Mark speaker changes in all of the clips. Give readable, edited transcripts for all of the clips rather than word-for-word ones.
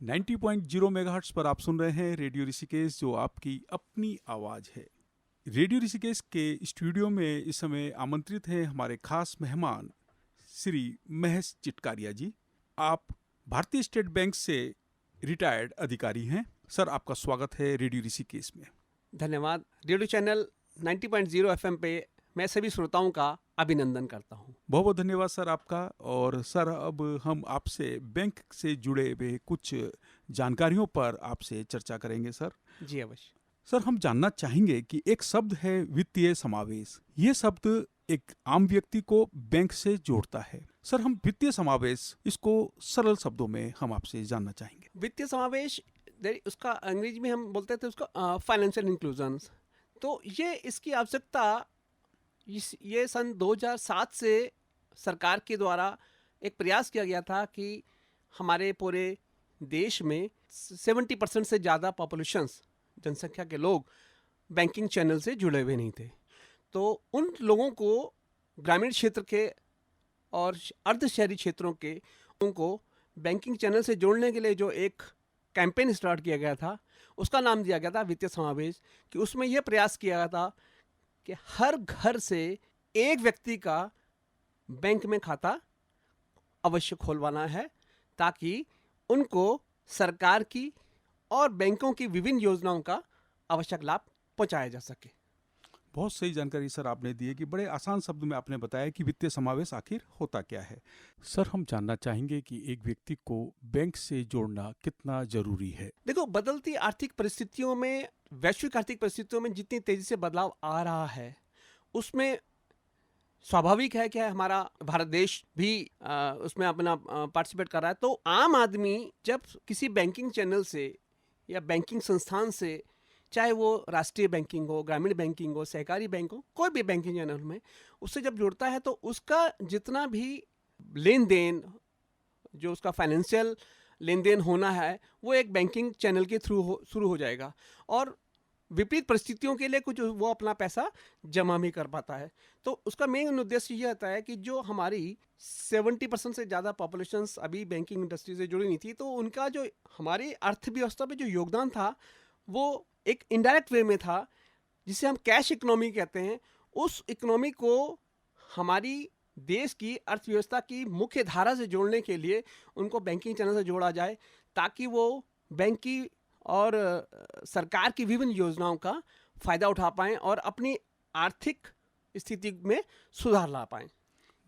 Speaker 1: 90.0 megahertz पर आप सुन रहे हैं रेडियो ऋषिकेश, जो आपकी अपनी आवाज़ है। रेडियो ऋषिकेश के स्टूडियो में इस समय आमंत्रित हैं हमारे खास मेहमान श्री महेश चिटकारिया जी। आप भारतीय स्टेट बैंक से रिटायर्ड अधिकारी हैं। सर, आपका स्वागत है रेडियो ऋषिकेश में।
Speaker 2: धन्यवाद। रेडियो चैनल 90.0 एफएम पे मैं सभी श्रोताओं का अभिनंदन करता हूँ।
Speaker 1: बहुत बहुत धन्यवाद सर आपका। और सर, अब हम आपसे बैंक से जुड़े हुए कुछ जानकारियों पर आपसे चर्चा करेंगे सर।
Speaker 2: जी अवश्य।
Speaker 1: सर, हम जानना चाहेंगे कि एक शब्द है वित्तीय समावेश। ये शब्द एक आम व्यक्ति को बैंक से जोड़ता है। सर, हम वित्तीय समावेश, इसको सरल शब्दों में हम आपसे जानना चाहेंगे।
Speaker 2: वित्तीय समावेश, उसका अंग्रेजी में हम बोलते थे उसको फाइनेंशियल इंक्लूजन। तो ये इसकी आवश्यकता ये सन 2007 से सरकार के द्वारा एक प्रयास किया गया था कि हमारे पूरे देश में 70% से ज़्यादा पॉपुलेशंस, जनसंख्या के लोग बैंकिंग चैनल से जुड़े हुए नहीं थे। तो उन लोगों को ग्रामीण क्षेत्र के और अर्ध शहरी क्षेत्रों के उनको बैंकिंग चैनल से जोड़ने के लिए जो एक कैंपेन स्टार्ट किया गया था, उसका नाम दिया गया था वित्तीय समावेश। कि उसमें यह प्रयास किया गया था कि हर घर से एक व्यक्ति का बैंक में खाता अवश्य खोलवाना है, ताकि उनको सरकार की और बैंकों की विभिन्न योजनाओं का आवश्यक लाभ पहुंचाया जा सके।
Speaker 1: बहुत सही जानकारी सर आपने दी है कि बड़े आसान शब्द में आपने बताया कि वित्तीय समावेश आखिर होता क्या है। सर, हम जानना चाहेंगे कि एक व्यक्ति को बैंक से जोड़ना कितना जरूरी है।
Speaker 2: देखो, बदलती आर्थिक परिस्थितियों में, वैश्विक आर्थिक परिस्थितियों में जितनी तेजी से बदलाव आ रहा है, उसमें स्वाभाविक है कि हमारा भारत देश भी उसमें अपना पार्टिसिपेट कर रहा है। तो आम आदमी जब किसी बैंकिंग चैनल से या बैंकिंग संस्थान से, चाहे वो राष्ट्रीय बैंकिंग हो, ग्रामीण बैंकिंग हो, सहकारी बैंक हो, कोई भी बैंकिंग चैनल में उससे जब जुड़ता है, तो उसका जितना भी लेन देन, जो उसका फाइनेंशियल लेन देन होना है, वो एक बैंकिंग चैनल के थ्रू शुरू हो जाएगा। और विपरीत परिस्थितियों के लिए कुछ वो अपना पैसा जमा भी कर पाता है। तो उसका मेन उद्देश्य ये होता है कि जो हमारी 70% से ज़्यादा पॉपुलेशंस अभी बैंकिंग इंडस्ट्री से जुड़ी नहीं थी, तो उनका जो हमारी अर्थव्यवस्था में जो योगदान था, वो एक इनडायरेक्ट वे में था, जिसे हम कैश इकोनॉमी कहते हैं। उस इकोनॉमी को हमारी देश की अर्थव्यवस्था की मुख्य धारा से जोड़ने के लिए उनको बैंकिंग चैनल से जोड़ा जाए, ताकि वो बैंक की और सरकार की विभिन्न योजनाओं का फ़ायदा उठा पाएँ और अपनी आर्थिक स्थिति में सुधार ला पाएँ।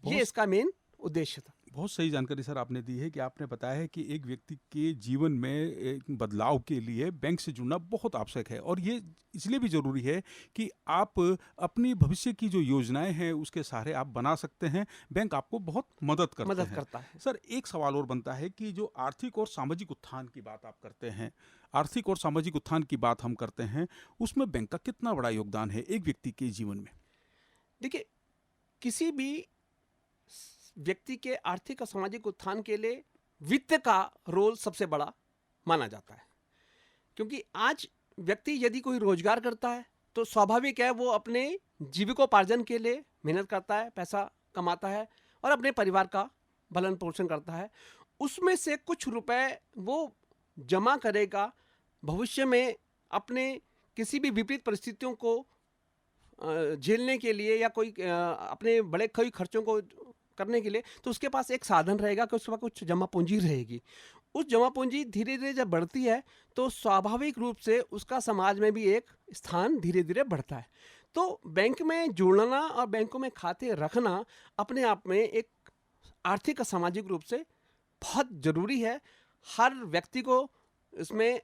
Speaker 2: ये इसका मेन उद्देश्य था।
Speaker 1: बहुत सही जानकारी सर आपने दी है कि आपने बताया है कि एक व्यक्ति के जीवन में एक बदलाव के लिए बैंक से जुड़ना बहुत आवश्यक है। और ये इसलिए भी ज़रूरी है कि आप अपनी भविष्य की जो योजनाएं हैं उसके सहारे आप बना सकते हैं। बैंक आपको बहुत मदद
Speaker 2: करता है।
Speaker 1: सर, एक सवाल और बनता है कि जो आर्थिक और सामाजिक उत्थान की बात आप करते हैं, आर्थिक और सामाजिक उत्थान की बात हम करते हैं, उसमें बैंक का कितना बड़ा योगदान है एक व्यक्ति के जीवन में?
Speaker 2: देखिए, किसी भी व्यक्ति के आर्थिक और सामाजिक उत्थान के लिए वित्त का रोल सबसे बड़ा माना जाता है। क्योंकि आज व्यक्ति यदि कोई रोजगार करता है, तो स्वाभाविक है वो अपने जीविकोपार्जन के लिए मेहनत करता है, पैसा कमाता है और अपने परिवार का भरण पोषण करता है। उसमें से कुछ रुपए वो जमा करेगा भविष्य में अपने किसी भी विपरीत परिस्थितियों को झेलने के लिए, या कोई अपने बड़े कोई खर्चों को करने के लिए। तो उसके पास एक साधन रहेगा कि उसके पास कुछ जमा पूंजी रहेगी। उस जमा पूंजी धीरे धीरे जब बढ़ती है, तो स्वाभाविक रूप से उसका समाज में भी एक स्थान धीरे धीरे बढ़ता है। तो बैंक में जुड़ना और बैंकों में खाते रखना अपने आप में एक आर्थिक और सामाजिक रूप से बहुत ज़रूरी है। हर व्यक्ति को इसमें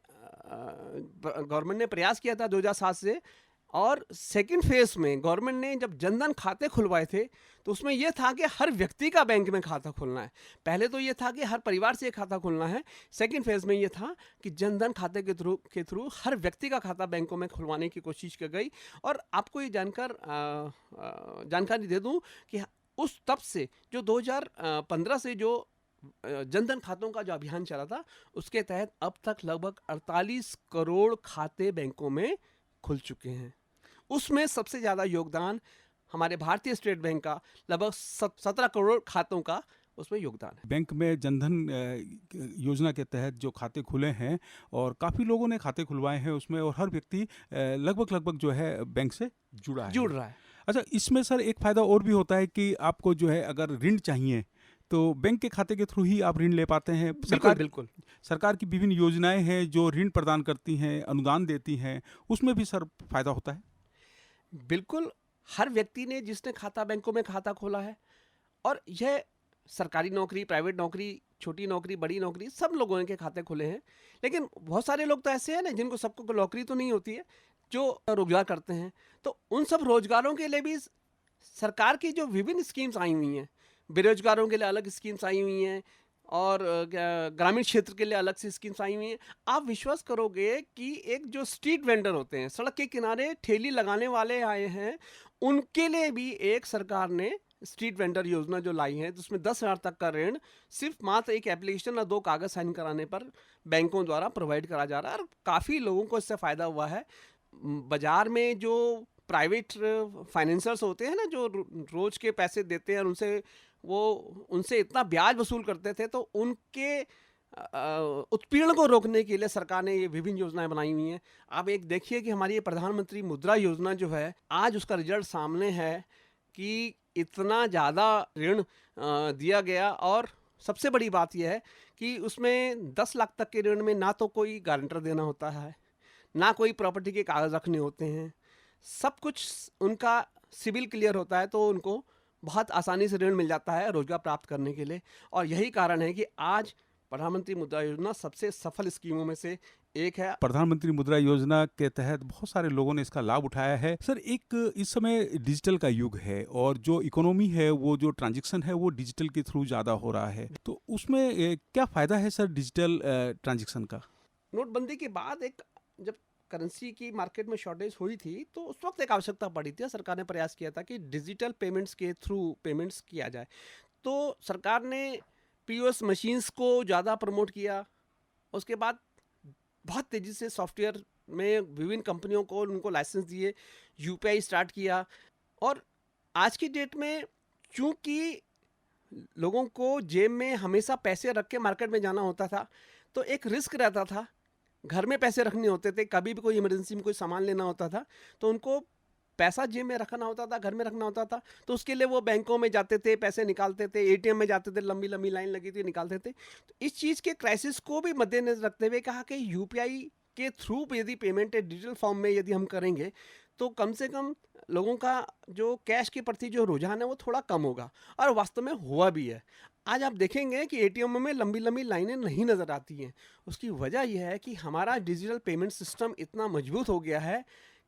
Speaker 2: गवर्नमेंट ने प्रयास किया था 2007 से। और सेकंड फेज में गवर्नमेंट ने जब जनधन खाते खुलवाए थे, तो उसमें यह था कि हर व्यक्ति का बैंक में खाता खुलना है। पहले तो यह था कि हर परिवार से एक खाता खुलना है। सेकंड फेज में यह था कि जनधन खाते के थ्रू हर व्यक्ति का खाता बैंकों में खुलवाने की कोशिश की गई। और आपको ये जानकारी दे दूं कि उस तब से जो 2015 से जो जनधन खातों का जो अभियान चला था, उसके तहत अब तक लगभग 48 करोड़ खाते बैंकों में खुल चुके हैं। उसमें सबसे ज़्यादा योगदान हमारे भारतीय स्टेट बैंक का लगभग 17 करोड़ खातों का उसमें योगदान है।
Speaker 1: बैंक में जनधन योजना के तहत जो खाते खुले हैं और काफ़ी लोगों ने खाते खुलवाए हैं उसमें, और हर व्यक्ति लगभग जो है बैंक से जुड़ा
Speaker 2: जुड़
Speaker 1: है।
Speaker 2: रहा है।
Speaker 1: अच्छा, इसमें सर एक फ़ायदा और भी होता है कि आपको जो है अगर ऋण चाहिए तो बैंक के खाते के थ्रू ही आप ऋण ले पाते हैं।
Speaker 2: बिल्कुल बिल्कुल।
Speaker 1: सरकार की विभिन्न योजनाएं हैं जो ऋण प्रदान करती हैं, अनुदान देती हैं, उसमें भी सर फ़ायदा होता है।
Speaker 2: बिल्कुल, हर व्यक्ति ने जिसने खाता बैंकों में खाता खोला है, और यह सरकारी नौकरी, प्राइवेट नौकरी, छोटी नौकरी, बड़ी नौकरी, सब लोगों के खाते खुले हैं। लेकिन बहुत सारे लोग तो ऐसे हैं ना जिनको सबको नौकरी तो नहीं होती है, जो रोजगार करते हैं। तो उन सब रोजगारों के लिए भी सरकार की जो विभिन्न स्कीम्स आई हुई हैं, बेरोजगारों के लिए अलग स्कीम्स आई हुई हैं, और ग्रामीण क्षेत्र के लिए अलग से स्कीम्स आई हुई हैं। आप विश्वास करोगे कि एक जो स्ट्रीट वेंडर होते हैं, सड़क के किनारे ठेली लगाने वाले आए हैं, उनके लिए भी एक सरकार ने स्ट्रीट वेंडर योजना जो लाई है, जिसमें 10,000 तक का ऋण सिर्फ मात्र एक एप्लीकेशन और 2 कागज साइन कराने पर बैंकों द्वारा प्रोवाइड करा जा रहा है, और काफ़ी लोगों को इससे फ़ायदा हुआ है। बाजार में जो प्राइवेट फाइनेंसर्स होते हैं ना, जो रोज के पैसे देते हैं और उनसे इतना ब्याज वसूल करते थे, तो उनके उत्पीड़न को रोकने के लिए सरकार ने ये विभिन्न योजनाएं बनाई हुई हैं। आप एक देखिए कि हमारी ये प्रधानमंत्री मुद्रा योजना जो है, आज उसका रिजल्ट सामने है कि इतना ज़्यादा ऋण दिया गया, और सबसे बड़ी बात यह है कि उसमें 10 लाख तक के ऋण में ना तो कोई गारंटर देना होता है, ना कोई प्रॉपर्टी के कागज रखने होते हैं, सब कुछ उनका सिविल क्लियर होता है, तो उनको बहुत आसानी से ऋण मिल जाता है रोजगार प्राप्त करने के लिए। और यही कारण है कि आज प्रधानमंत्री मुद्रा योजना सबसे सफल स्कीमों में से एक है।
Speaker 1: प्रधानमंत्री मुद्रा योजना के तहत बहुत सारे लोगों ने इसका लाभ उठाया है। सर, एक इस समय डिजिटल का युग है और जो इकोनॉमी है, वो जो ट्रांजैक्शन है, वो डिजिटल के थ्रू ज़्यादा हो रहा है, तो उसमें क्या फ़ायदा है सर डिजिटल ट्रांजैक्शन का?
Speaker 2: नोटबंदी के बाद जब करेंसी की मार्केट में शॉर्टेज हुई थी, तो उस वक्त एक आवश्यकता पड़ी थी, सरकार ने प्रयास किया था कि डिजिटल पेमेंट्स के थ्रू पेमेंट्स किया जाए। तो सरकार ने पीओएस मशीन्स को ज़्यादा प्रमोट किया। उसके बाद बहुत तेज़ी से सॉफ्टवेयर में विभिन्न कंपनियों को उनको लाइसेंस दिए, यूपीआई स्टार्ट किया। और आज की डेट में चूंकि लोगों को जेब में हमेशा पैसे रख के मार्केट में जाना होता था, तो एक रिस्क रहता था, घर में पैसे रखने होते थे, कभी भी कोई इमरजेंसी में कोई सामान लेना होता था, तो उनको पैसा जेब में रखना होता था, घर में रखना होता था। तो उसके लिए वो बैंकों में जाते थे, पैसे निकालते थे, एटीएम में जाते थे, लंबी लंबी लाइन लगी थी, निकालते थे। तो इस चीज़ के क्राइसिस को भी मद्देनजर रखते हुए कहा कि यूपीआई के थ्रू यदि पेमेंट डिजिटल फॉर्म में यदि हम करेंगे, तो कम से कम लोगों का जो कैश के प्रति जो रुझान है वो थोड़ा कम होगा, और वास्तव में हुआ भी है। आज आप देखेंगे कि एटीएम में लंबी लंबी लाइनें नहीं नज़र आती हैं। उसकी वजह यह है कि हमारा डिजिटल पेमेंट सिस्टम इतना मजबूत हो गया है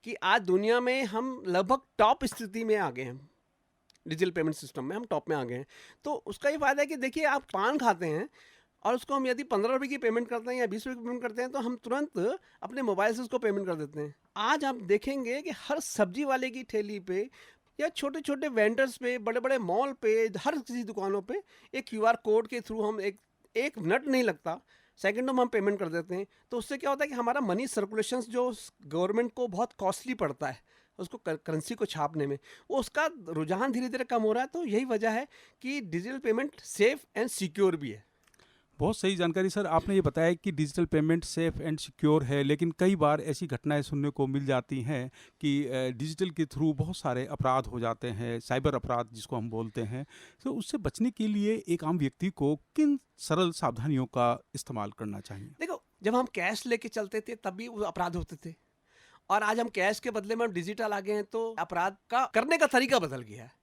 Speaker 2: कि आज दुनिया में हम लगभग टॉप स्थिति में आ गए हैं, डिजिटल पेमेंट सिस्टम में हम टॉप में आ गए हैं। तो उसका ये फ़ायदा है कि देखिए, आप पान खाते हैं और उसको हम यदि 15 रुपये की पेमेंट करते हैं या 20 रुपये की पेमेंट करते हैं, तो हम तुरंत अपने मोबाइल से उसको पेमेंट कर देते हैं। आज आप देखेंगे कि हर सब्जी वाले की ठेली पे या छोटे छोटे वेंडर्स पे, बड़े बड़े मॉल पे, हर किसी दुकानों पे एक क्यूआर कोड के थ्रू हम एक मिनट नहीं लगता, सेकंडों में हम पेमेंट कर देते हैं। तो उससे क्या होता है कि हमारा मनी सर्कुलेशन जो गवर्नमेंट को बहुत कॉस्टली पड़ता है उसको करेंसी को छापने में, वो उसका रुझान धीरे धीरे कम हो रहा है। तो यही वजह है कि digital payment safe and secure भी है।
Speaker 1: बहुत सही जानकारी सर। आपने ये बताया कि digital payment safe and secure है, लेकिन कई बार ऐसी घटनाएं सुनने को मिल जाती हैं कि डिजिटल के थ्रू बहुत सारे अपराध हो जाते हैं, साइबर अपराध जिसको हम बोलते हैं। तो उससे बचने के लिए एक आम व्यक्ति को किन सरल सावधानियों का इस्तेमाल करना चाहिए?
Speaker 2: देखो, जब हम कैश लेके चलते थे तब भी वो अपराध होते थे, और आज हम कैश के बदले में हम डिजिटल आ गए हैं, तो अपराध का करने का तरीका बदल गया है।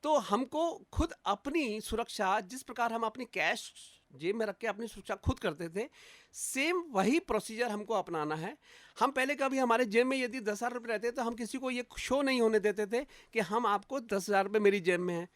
Speaker 2: तो हमको खुद अपनी सुरक्षा, जिस प्रकार हम अपनी कैश जेब में रख के अपनी सुरक्षा खुद करते थे, सेम वही प्रोसीजर हमको अपनाना है। हम पहले कभी हमारे जेब में यदि 10,000 रुपये रहते तो हम किसी को ये शो नहीं होने देते थे कि हम आपको 10,000 रुपये मेरी जेब में है,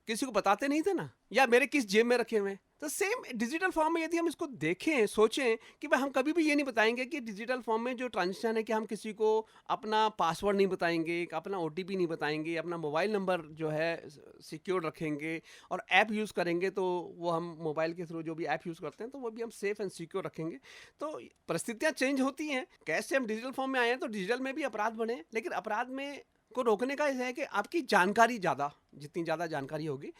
Speaker 2: किसी को बताते नहीं थे ना, या मेरे किस जेब में रखे हुए हैं। तो सेम डिजिटल फॉर्म में यदि हम इसको देखें, सोचें कि भाई हम कभी भी ये नहीं बताएंगे कि डिजिटल फॉर्म में जो ट्रांजेक्शन है कि हम किसी को अपना पासवर्ड नहीं बताएंगे, अपना ओटीपी नहीं बताएंगे, अपना मोबाइल नंबर जो है सिक्योर रखेंगे, और ऐप यूज़ करेंगे तो वो हम मोबाइल के थ्रू जो भी ऐप यूज़ करते हैं तो वो भी हम सेफ एंड सिक्योर रखेंगे। तो परिस्थितियाँ चेंज होती हैं, कैसे हम डिजिटल फॉर्म में आए हैं तो डिजिटल में भी अपराध बढ़े, लेकिन अपराध में को रोकने का यह है कि आपकी जानकारी ज़्यादा, जितनी ज़्यादा जानकारी होगी,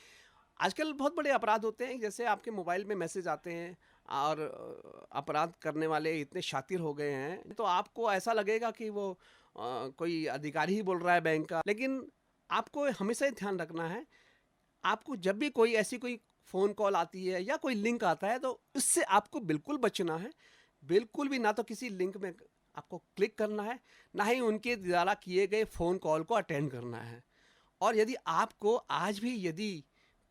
Speaker 2: आजकल बहुत बड़े अपराध होते हैं, जैसे आपके मोबाइल में मैसेज आते हैं और अपराध करने वाले इतने शातिर हो गए हैं, तो आपको ऐसा लगेगा कि वो कोई अधिकारी ही बोल रहा है बैंक का। लेकिन आपको हमेशा ही ध्यान रखना है, आपको जब भी कोई ऐसी कोई फ़ोन कॉल आती है या कोई लिंक आता है, तो उससे आपको बिल्कुल बचना है। बिल्कुल भी ना तो किसी लिंक में आपको क्लिक करना है, ना ही उनके द्वारा किए गए फ़ोन कॉल को अटेंड करना है। और यदि आपको आज भी यदि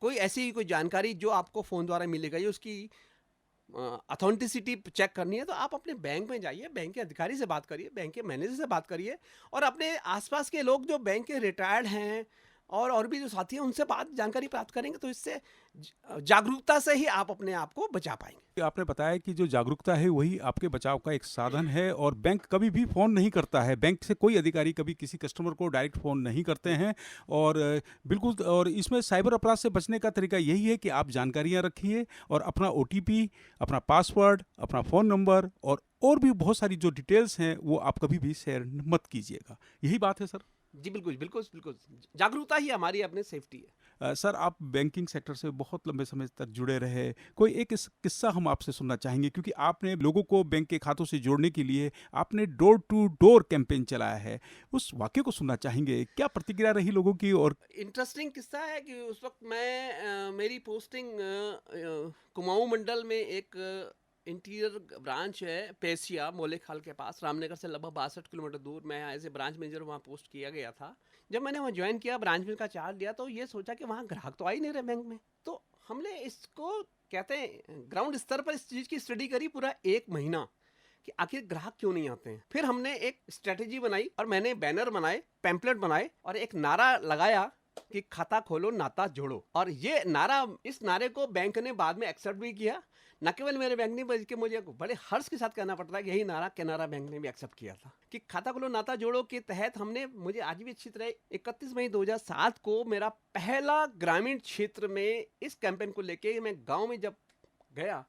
Speaker 2: कोई ऐसी कोई जानकारी जो आपको फ़ोन द्वारा मिली गई, उसकी ऑथेंटिसिटी चेक करनी है, तो आप अपने बैंक में जाइए, बैंक के अधिकारी से बात करिए, बैंक के मैनेजर से बात करिए, और अपने आसपास के लोग जो बैंक के रिटायर्ड हैं और भी जो साथी हैं, उनसे बात जानकारी प्राप्त करेंगे, तो इससे जागरूकता से ही आप अपने आप को बचा पाएंगे।
Speaker 1: आपने बताया कि जो जागरूकता है वही आपके बचाव का एक साधन है, और बैंक कभी भी फ़ोन नहीं करता है। बैंक से कोई अधिकारी कभी किसी कस्टमर को डायरेक्ट फ़ोन नहीं करते हैं। और बिल्कुल, और इसमें साइबर अपराध से बचने का तरीका यही है कि आप जानकारियां रखिए और अपना ओटीपी, अपना पासवर्ड, अपना फ़ोन नंबर और भी बहुत सारी जो डिटेल्स हैं वो आप कभी भी शेयर मत कीजिएगा। यही बात है सर?
Speaker 2: जी बिल्कुल बिल्कुल बिल्कुल, जागरूकता ही हमारी अपने सेफ्टी है।
Speaker 1: सर, आप बैंकिंग सेक्टर से बहुत लंबे समय तक जुड़े रहे। कोई एक किस्सा हम आपसे सुनना चाहेंगे, क्योंकि आपने लोगों को बैंक के खातों से जोड़ने के लिए आपने डोर टू डोर कैंपेन चलाया है। उस वाक़ये को सुनना चाहेंगे, क्या प्रतिक्रिया रही लोगों की? और
Speaker 2: इंटरेस्टिंग किस्सा है कि उस वक्त मैं मेरी पोस्टिंग कुमाऊं मंडल में एक इंटीरियर ब्रांच है, पेशिया मोलेखाल के पास, रामनगर से लगभग 62 किलोमीटर दूर। मैं एज ए ब्रांच मैनेजर वहाँ पोस्ट किया गया था। जब मैंने वहाँ ज्वाइन किया, ब्रांच मैनेजर का चार्ज लिया, तो ये सोचा कि वहाँ ग्राहक तो आ ही नहीं रहे बैंक में। तो हमने इसको कहते हैं ग्राउंड स्तर पर इस चीज़ की स्टडी करी पूरा 1 महीना कि आखिर ग्राहक क्यों नहीं आते हैं। फिर हमने एक स्ट्रेटेजी बनाई और मैंने बैनर बनाए, पैम्पलेट बनाए और एक नारा लगाया कि खाता खोलो नाता जोड़ो। और ये नारा, इस नारे को बैंक ने बाद में एक्सेप्ट भी किया। न केवल मेरे बैंक ने, बल्कि मुझे बड़े हर्ष के साथ कहना पड़ता है कि यही नारा कैनरा बैंक ने भी एक्सेप्ट किया था कि खाता खोलो नाता जोड़ो के तहत हमने, मुझे आज भी अच्छी तरह, 31 मई 2007 को मेरा पहला ग्रामीण क्षेत्र में इस कैंपेन को लेके मैं गांव में जब गया,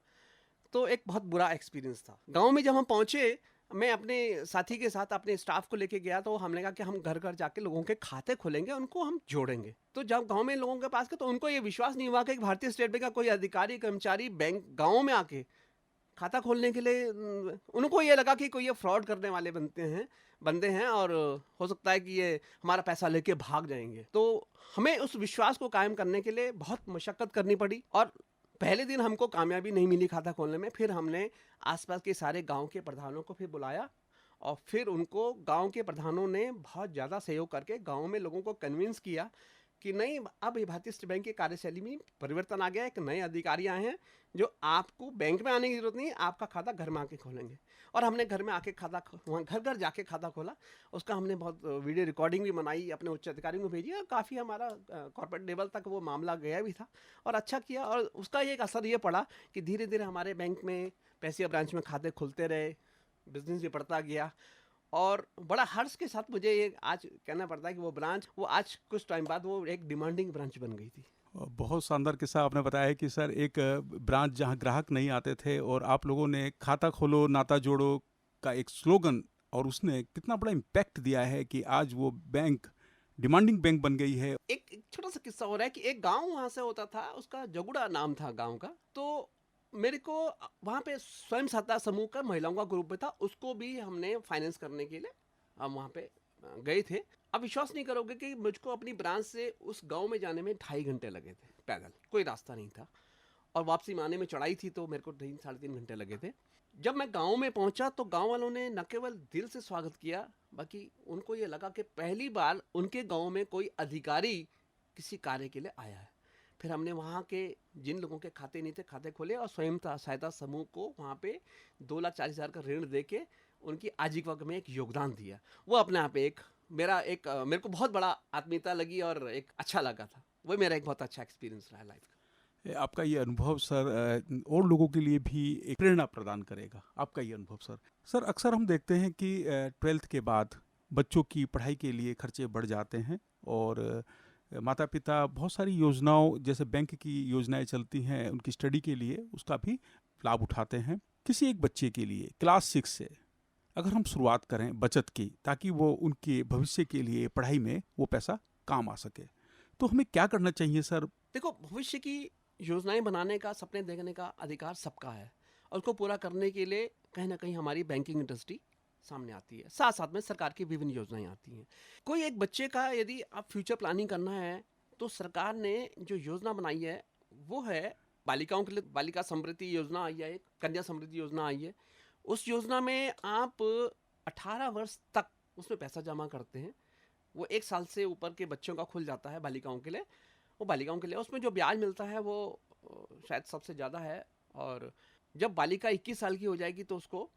Speaker 2: तो एक बहुत बुरा एक्सपीरियंस था। गांव में जब हम पहुंचे, मैं अपने साथी के साथ अपने स्टाफ को लेके गया, तो हमने कहा कि हम घर घर जाके लोगों के खाते खोलेंगे, उनको हम जोड़ेंगे। तो जब गांव में लोगों के पास गए, तो उनको ये विश्वास नहीं हुआ कि भारतीय स्टेट बैंक का कोई अधिकारी कर्मचारी बैंक गांव में आके खाता खोलने के लिए, उनको ये लगा कि कोई ये फ्रॉड करने वाले बंदे हैं और हो सकता है कि ये हमारा पैसा लेके भाग जाएंगे। तो हमें उस विश्वास को कायम करने के लिए बहुत मशक्कत करनी पड़ी, और पहले दिन हमको कामयाबी नहीं मिली खाता खोलने में। फिर हमने आसपास के सारे गांव के प्रधानों को फिर बुलाया, और फिर उनको, गांव के प्रधानों ने बहुत ज़्यादा सहयोग करके गांव में लोगों को कन्विंस किया कि नहीं, अब ये भारतीय स्टेट बैंक की कार्यशैली में परिवर्तन आ गया है, एक नए अधिकारी आए हैं जो आपको बैंक में आने की जरूरत नहीं है, आपका खाता घर में आके खोलेंगे। और हमने घर में आके खाता, वहाँ घर घर जाके खाता खोला। उसका हमने बहुत वीडियो रिकॉर्डिंग भी बनाई, अपने उच्च अधिकारियों को भेजी, और काफ़ी हमारा कॉर्पोरेट लेवल तक वो मामला गया भी था और अच्छा किया। और उसका एक असर ये पड़ा कि धीरे धीरे हमारे बैंक में, पैसिया ब्रांच में खाते खुलते रहे, बिजनेस भी बढ़ता गया। और बड़ा हर्ष के साथ मुझे ये आज कहना पड़ता है कि वो ब्रांच, वो आज कुछ टाइम बाद वो एक डिमांडिंग ब्रांच बन गई थी।
Speaker 1: बहुत शानदार किस्सा आपने बताया कि सर, एक ब्रांच जहां ग्राहक नहीं आते थे और आप लोगों ने खाता खोलो नाता जोड़ो का एक स्लोगन, और उसने कितना बड़ा इम्पैक्ट दिया है कि आज वो बैंक डिमांडिंग बैंक बन गई है।
Speaker 2: एक छोटा सा किस्सा हो रहा है कि एक गांव वहां से होता था, उसका जगुड़ा नाम था गांव का। तो मेरे को वहाँ पे स्वयं सहायता समूह का महिलाओं का ग्रुप में था, उसको भी हमने फाइनेंस करने के लिए हम वहाँ पे गए थे। अब विश्वास नहीं करोगे कि मुझको अपनी ब्रांच से उस गांव में जाने में 2.5 घंटे लगे थे, पैदल, कोई रास्ता नहीं था। और वापसी में आने में चढ़ाई थी, तो मेरे को 3-3.5 घंटे लगे थे। जब मैं गांव में पहुंचा, तो गांव वालों ने न केवल दिल से स्वागत किया, बल्कि उनको ये लगा कि पहली बार उनके गांव में कोई अधिकारी किसी कार्य के लिए आया है। फिर हमने वहाँ के जिन लोगों के खाते नहीं थे, खाते खोले, और स्वयं सहायता समूह को वहाँ पे 2,40,000 का ऋण दे के उनकी आजीविका में एक योगदान दिया। वो अपने आप मेरे को बहुत बड़ा आत्मीयता लगी और एक अच्छा लगा था। वो मेरा एक बहुत अच्छा एक्सपीरियंस रहा लाइफ का।
Speaker 1: आपका ये अनुभव सर और लोगों के लिए भी एक प्रेरणा प्रदान करेगा, आपका ये अनुभव सर। सर, अक्सर हम देखते हैं कि 12th के बाद बच्चों की पढ़ाई के लिए खर्चे बढ़ जाते हैं, और माता पिता बहुत सारी योजनाओं, जैसे बैंक की योजनाएं चलती हैं उनकी स्टडी के लिए, उसका भी लाभ उठाते हैं। किसी एक बच्चे के लिए क्लास 6 से अगर हम शुरुआत करें बचत की, ताकि वो उनके भविष्य के लिए पढ़ाई में वो पैसा काम आ सके, तो हमें क्या करना चाहिए सर?
Speaker 2: देखो, भविष्य की योजनाएं बनाने का, सपने देखने का अधिकार सबका है, और उसको पूरा करने के लिए कहीं ना कहीं हमारी बैंकिंग इंडस्ट्री सामने आती है, साथ साथ में सरकार की विभिन्न योजनाएं आती हैं। कोई एक बच्चे का यदि आप फ्यूचर प्लानिंग करना है, तो सरकार ने जो योजना बनाई है वो है बालिकाओं के लिए बालिका समृद्धि योजना आई है, एक कन्या समृद्धि योजना आई है। उस योजना में आप 18 वर्ष तक उसमें पैसा जमा करते हैं, वो 1 साल से ऊपर के बच्चों का खुल जाता है बालिकाओं के लिए। वो बालिकाओं के लिए उसमें जो ब्याज मिलता है वो शायद सबसे ज़्यादा है, और जब बालिका 21 साल की हो जाएगी तो उसको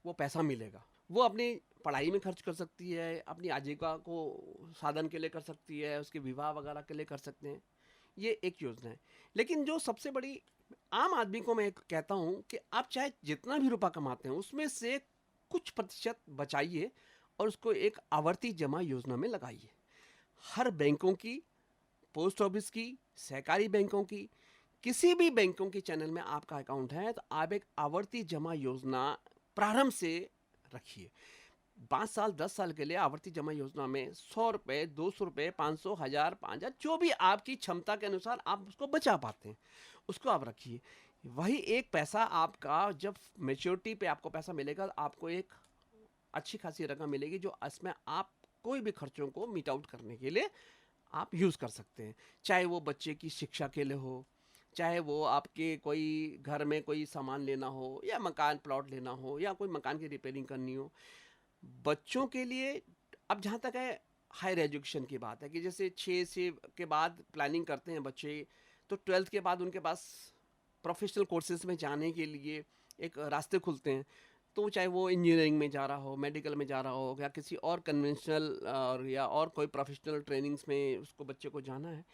Speaker 2: वो पैसा मिलेगा। वो अपनी पढ़ाई में खर्च कर सकती है, अपनी आजीविका को साधन के लिए कर सकती है, उसके विवाह वगैरह के लिए कर सकते हैं। ये एक योजना है। लेकिन जो सबसे बड़ी आम आदमी को मैं एक कहता हूँ कि आप चाहे जितना भी रुपया कमाते हैं उसमें से कुछ प्रतिशत बचाइए और उसको एक आवर्ती जमा योजना में लगाइए। हर बैंकों की, पोस्ट ऑफिस की, सहकारी बैंकों की, किसी भी बैंकों के चैनल में आपका अकाउंट है तो आप एक आवर्ती जमा योजना प्रारंभ से रखिए। 5 साल 10 साल के लिए आवर्ती जमा योजना में 100 रुपये, 200 रुपये, 500, 1000, 5000, जो भी आपकी क्षमता के अनुसार आप उसको बचा पाते हैं उसको आप रखिए। वही एक पैसा आपका जब मेच्योरिटी पे आपको पैसा मिलेगा, आपको एक अच्छी खासी रकम मिलेगी जो इसमें आप कोई भी खर्चों को मीट आउट करने के लिए आप यूज़ कर सकते हैं। चाहे वो बच्चे की शिक्षा के लिए हो, चाहे वो आपके कोई घर में कोई सामान लेना हो, या मकान प्लॉट लेना हो, या कोई मकान की रिपेयरिंग करनी हो। बच्चों के लिए अब जहाँ तक है हायर एजुकेशन की बात है कि जैसे 6 से के बाद प्लानिंग करते हैं बच्चे, तो 12th के बाद उनके पास प्रोफेशनल कोर्सेज में जाने के लिए एक रास्ते खुलते हैं। तो चाहे वो इंजीनियरिंग में जा रहा हो, मेडिकल में जा रहा हो, या किसी और कन्वेंशनल और या और कोई प्रोफेशनल ट्रेनिंग्स में उसको बच्चे को जाना है,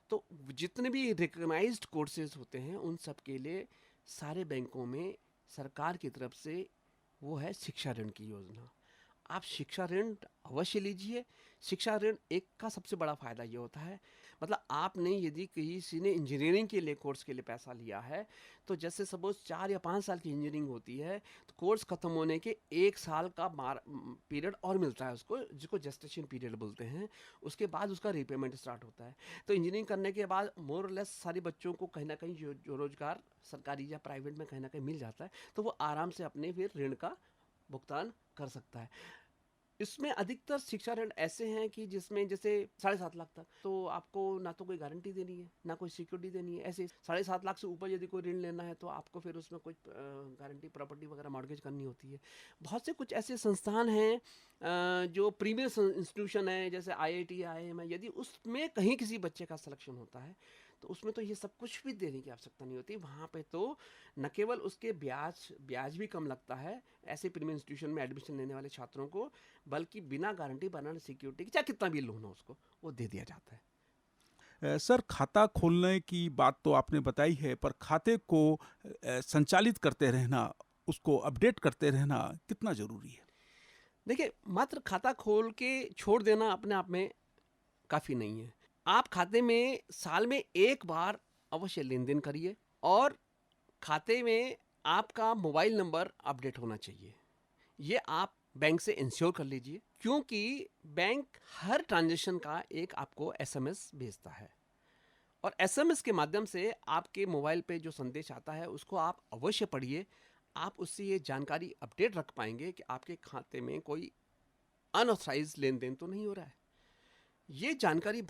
Speaker 2: तो जितने भी रिकग्नाइज्ड कोर्सेज होते हैं उन सब के लिए सारे बैंकों में सरकार की तरफ से वो है शिक्षा ऋण की योजना। आप शिक्षा ऋण अवश्य लीजिए। शिक्षा ऋण एक का सबसे बड़ा फ़ायदा ये होता है, मतलब आपने यदि किसी ने इंजीनियरिंग के लिए कोर्स के लिए पैसा लिया है, तो जैसे सपोज 4 या 5 साल की इंजीनियरिंग होती है, तो कोर्स ख़त्म होने के 1 साल का पीरियड और मिलता है उसको, जिसको जेस्टेशन पीरियड बोलते हैं। उसके बाद उसका रीपेमेंट स्टार्ट होता है। तो इंजीनियरिंग करने के बाद मोर लेस सारे बच्चों को कहीं ना कहीं जो रोज़गार सरकारी या प्राइवेट में कहीं ना कहीं मिल जाता है, तो वो आराम से अपने फिर ऋण का भुगतान कर सकता है। इसमें अधिकतर शिक्षा ऋण ऐसे हैं कि जिसमें जैसे 7.5 लाख तक तो आपको ना तो कोई गारंटी देनी है, ना कोई सिक्योरिटी देनी है। ऐसे 7.5 लाख से ऊपर यदि कोई ऋण लेना है तो आपको फिर उसमें कोई गारंटी, प्रॉपर्टी वगैरह मॉर्गेज करनी होती है। बहुत से कुछ ऐसे संस्थान हैं जो प्रीमियर इंस्टीट्यूशन है, जैसे IIT, IIM है। यदि उसमें कहीं किसी बच्चे का सिलेक्शन होता है तो उसमें तो ये सब कुछ भी देने की आवश्यकता नहीं होती। वहाँ पे तो न केवल उसके ब्याज भी कम लगता है ऐसे प्रीमियर इंस्टीट्यूशन में एडमिशन लेने वाले छात्रों को, बल्कि बिना गारंटी बनाने सिक्योरिटी चाहे कितना भी लोन हो उसको वो दे दिया जाता है।
Speaker 1: सर, खाता खोलने की बात तो आपने बताई है, पर खाते को संचालित करते रहना, उसको अपडेट करते रहना कितना ज़रूरी है?
Speaker 2: देखिए, मात्र खाता खोल के छोड़ देना अपने आप में काफ़ी नहीं है। आप खाते में साल में 1 बार अवश्य लेन देन करिए, और खाते में आपका मोबाइल नंबर अपडेट होना चाहिए। ये आप बैंक से इंश्योर कर लीजिए, क्योंकि बैंक हर ट्रांजेक्शन का एक आपको SMS भेजता है, और SMS के माध्यम से आपके मोबाइल पे जो संदेश आता है उसको आप अवश्य पढ़िए। आप उससे ये जानकारी अपडेट रख पाएंगे कि आपके खाते में कोई अनऑथराइज्ड लेन देन तो नहीं हो रहा है। ये जानकारी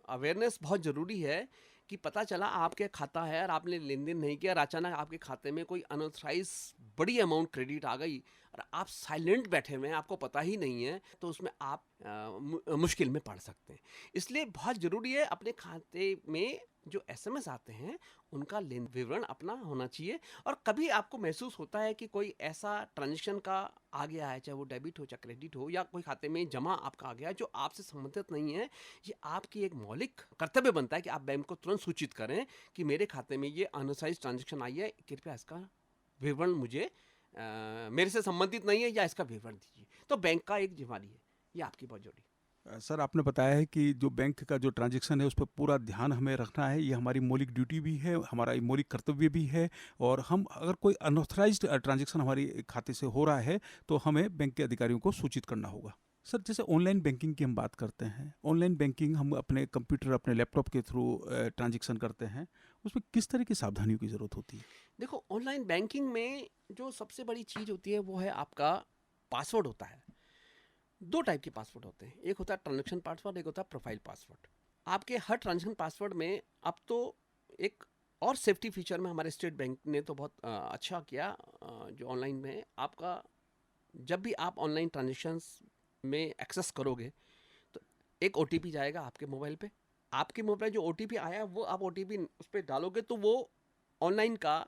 Speaker 2: अवेयरनेस बहुत ज़रूरी है कि पता चला आपके खाता है और आपने लेन देन नहीं किया और अचानक आपके खाते में कोई अनऑथराइज बड़ी अमाउंट क्रेडिट आ गई और आप साइलेंट बैठे हुए हैं, आपको पता ही नहीं है, तो उसमें आप मुश्किल में पड़ सकते हैं। इसलिए बहुत ज़रूरी है अपने खाते में जो SMS आते हैं उनका लेन विवरण अपना होना चाहिए। और कभी आपको महसूस होता है कि कोई ऐसा ट्रांजेक्शन का आ गया है, चाहे वो डेबिट हो चाहे क्रेडिट हो, या कोई खाते में जमा आपका आ गया जो आपसे संबंधित नहीं है, ये आपकी एक मौलिक कर्तव्य बनता है कि आप बैंक को तुरंत सूचित करें कि मेरे खाते में ये अनऑथराइज्ड ट्रांजेक्शन आई है, कृपया इसका विवरण मुझे मेरे से संबंधित नहीं है या इसका विवरण दीजिए। तो बैंक का एक जिम्मेदारी है, ये आपकी बहुत जरूरी।
Speaker 1: सर, आपने बताया है कि जो बैंक का जो ट्रांजैक्शन है उस पर पूरा ध्यान हमें रखना है, ये हमारी मौलिक ड्यूटी भी है, हमारा मौलिक कर्तव्य भी है। और हम अगर कोई अनऑथराइज्ड ट्रांजैक्शन हमारे खाते से हो रहा है तो हमें बैंक के अधिकारियों को सूचित करना होगा। सर, जैसे ऑनलाइन बैंकिंग की हम बात करते हैं, ऑनलाइन बैंकिंग हम अपने कंप्यूटर, अपने लैपटॉप के थ्रू ट्रांजैक्शन करते हैं, उसमें किस तरह की सावधानियों की ज़रूरत होती है?
Speaker 2: देखो, ऑनलाइन बैंकिंग में जो सबसे बड़ी चीज़ होती है वो है आपका पासवर्ड होता है। दो टाइप के पासवर्ड होते हैं, एक होता है ट्रांजैक्शन पासवर्ड, एक होता है प्रोफाइल पासवर्ड। आपके हर ट्रांजैक्शन पासवर्ड में अब तो एक और सेफ्टी फीचर में हमारे स्टेट बैंक ने तो बहुत अच्छा किया, जो ऑनलाइन में आपका जब भी आप ऑनलाइन ट्रांजेक्शन्स में एक्सेस करोगे तो एक OTP जाएगा आपके मोबाइल पे। आपके मोबाइल जो OTP आया वो आप OTP उस पर डालोगे तो वो ऑनलाइन का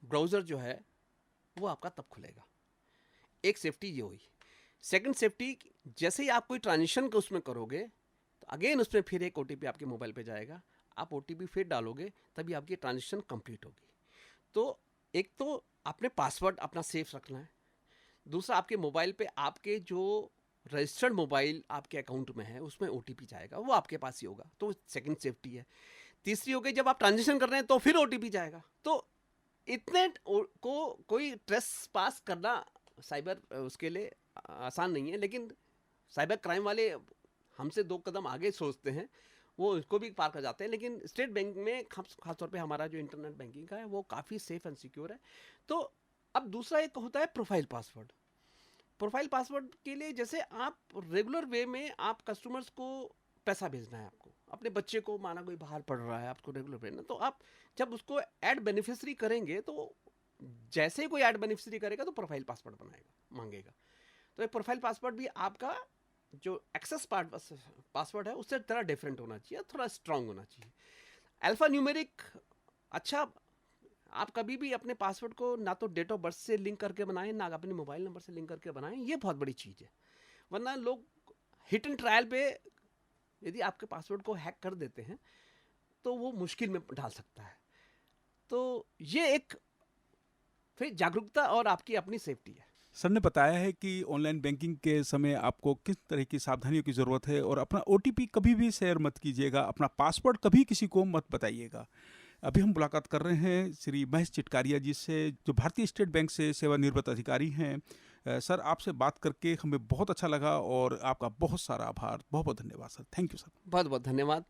Speaker 2: ब्राउज़र जो है वो आपका तब खुलेगा। एक सेफ्टी ये हुई। सेकंड सेफ्टी, जैसे ही आप कोई ट्रांजेक्शन को उसमें करोगे तो अगेन उसमें फिर एक OTP आपके मोबाइल पे जाएगा, आप OTP फिर डालोगे तभी आपकी ट्रांजेक्शन कंप्लीट होगी। तो एक तो आपने पासवर्ड अपना सेफ रखना है, दूसरा आपके मोबाइल पे आपके जो रजिस्टर्ड मोबाइल आपके अकाउंट में है उसमें OTP जाएगा, वो आपके पास ही होगा, तो सेकंड सेफ्टी है। तीसरी हो गई, जब आप ट्रांजेक्शन कर रहे हैं तो फिर OTP जाएगा। तो इतने को कोई ट्रेस पास करना साइबर उसके लिए आसान नहीं है, लेकिन साइबर क्राइम वाले हमसे 2 कदम आगे सोचते हैं, वो उसको भी पार कर जाते हैं। लेकिन स्टेट बैंक में खास तौर पे हमारा जो इंटरनेट बैंकिंग का है वो काफ़ी सेफ एंड सिक्योर है। तो अब दूसरा एक होता है प्रोफाइल पासवर्ड। प्रोफाइल पासवर्ड के लिए जैसे आप रेगुलर वे में आप कस्टमर्स को पैसा भेजना है, आपको अपने बच्चे को, माना कोई बाहर पढ़ रहा है, आपको रेगुलर भेजना, तो आप जब उसको ऐड बेनिफिशियरी करेंगे तो जैसे ही कोई ऐड बेनिफिशियरी करेगा तो प्रोफाइल पासवर्ड बनाएगा, मांगेगा। तो ये प्रोफाइल पासवर्ड भी आपका जो एक्सेस पासवर्ड है उससे थोड़ा डिफरेंट होना चाहिए, थोड़ा स्ट्रांग होना चाहिए। अल्फा न्यूमेरिक, अच्छा, आप कभी भी अपने पासवर्ड को ना तो डेट ऑफ बर्थ से लिंक करके बनाएं, ना अपने मोबाइल नंबर से लिंक करके बनाएं, ये बहुत बड़ी चीज़ है। वरना लोग हिट एंड ट्रायल पे यदि आपके पासवर्ड को हैक कर देते हैं तो वो मुश्किल में डाल सकता है। तो ये एक फिर जागरूकता और आपकी अपनी सेफ्टी है।
Speaker 1: सर ने बताया है कि ऑनलाइन बैंकिंग के समय आपको किस तरह की सावधानियों की ज़रूरत है और अपना OTP कभी भी शेयर मत कीजिएगा, अपना पासवर्ड कभी किसी को मत बताइएगा। अभी हम मुलाकात कर रहे हैं श्री महेश चिटकारिया जी से, जो भारतीय स्टेट बैंक से सेवानिवृत्त अधिकारी हैं। सर, आपसे बात करके हमें बहुत अच्छा लगा और आपका बहुत सारा आभार, बहुत बहुत धन्यवाद सर। Thank you sir.
Speaker 2: बहुत बहुत धन्यवाद।